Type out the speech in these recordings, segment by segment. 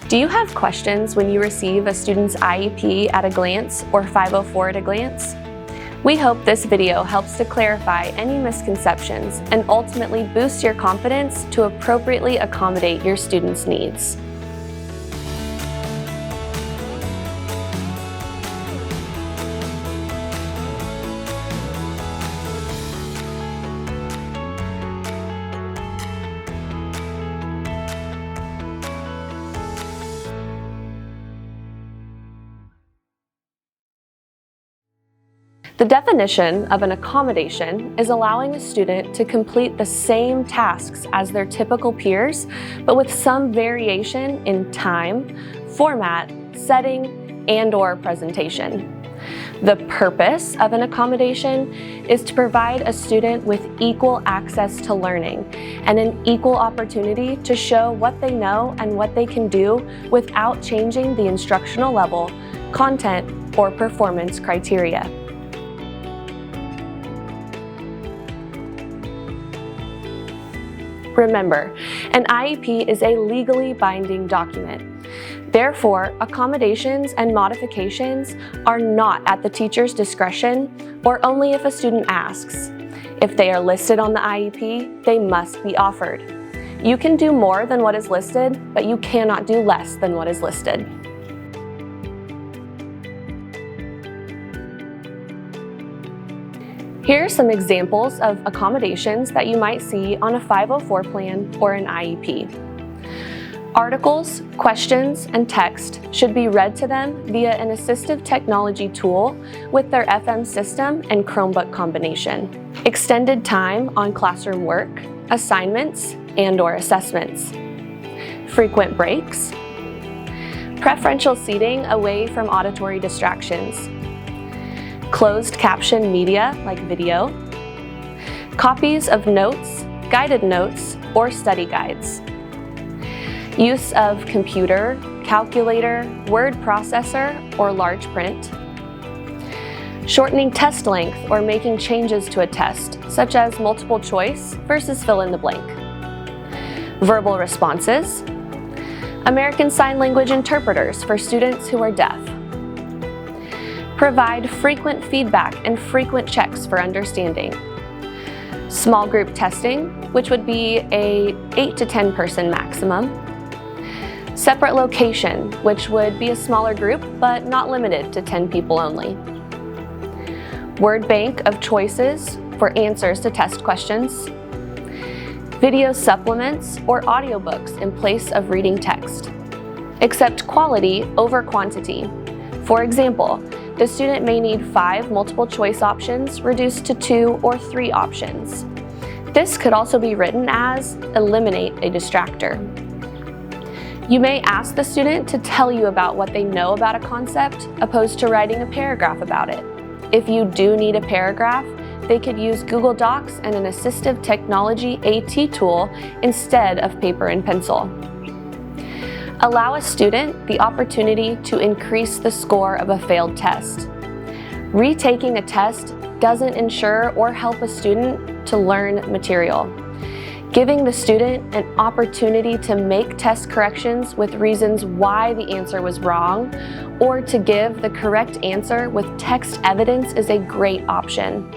Do you have questions when you receive a student's IEP at a glance or 504 at a glance? We hope this video helps to clarify any misconceptions and ultimately boost your confidence to appropriately accommodate your students' needs. The definition of an accommodation is allowing a student to complete the same tasks as their typical peers, but with some variation in time, format, setting, and/or presentation. The purpose of an accommodation is to provide a student with equal access to learning and an equal opportunity to show what they know and what they can do without changing the instructional level, content, or performance criteria. Remember, an IEP is a legally binding document. Therefore, accommodations and modifications are not at the teacher's discretion or only if a student asks. If they are listed on the IEP, they must be offered. You can do more than what is listed, but you cannot do less than what is listed. Here are some examples of accommodations that you might see on a 504 plan or an IEP. Articles, questions, and text should be read to them via an assistive technology tool with their FM system and Chromebook combination. Extended time on classroom work, assignments, and/or assessments. Frequent breaks. Preferential seating away from auditory distractions. Closed caption media like video, copies of notes, guided notes, or study guides, use of computer, calculator, word processor, or large print, shortening test length or making changes to a test, such as multiple choice versus fill in the blank, verbal responses, American Sign Language interpreters for students who are deaf, provide frequent feedback and frequent checks for understanding. Small group testing, which would be a 8 to 10 person maximum. Separate location, which would be a smaller group, but not limited to 10 people only. Word bank of choices for answers to test questions. Video supplements or audiobooks in place of reading text. Accept quality over quantity. For example, the student may need 5 multiple choice options reduced to 2 or 3 options. This could also be written as eliminate a distractor. You may ask the student to tell you about what they know about a concept opposed to writing a paragraph about it. If you do need a paragraph, they could use Google Docs and an assistive technology AT tool instead of paper and pencil. Allow a student the opportunity to increase the score of a failed test. Retaking a test doesn't ensure or help a student to learn material. Giving the student an opportunity to make test corrections with reasons why the answer was wrong, or to give the correct answer with text evidence is a great option.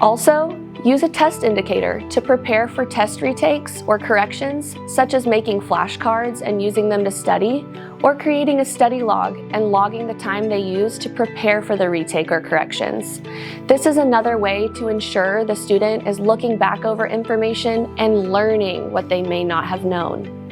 Also, use a test indicator to prepare for test retakes or corrections, such as making flashcards and using them to study, or creating a study log and logging the time they use to prepare for the retake or corrections. This is another way to ensure the student is looking back over information and learning what they may not have known.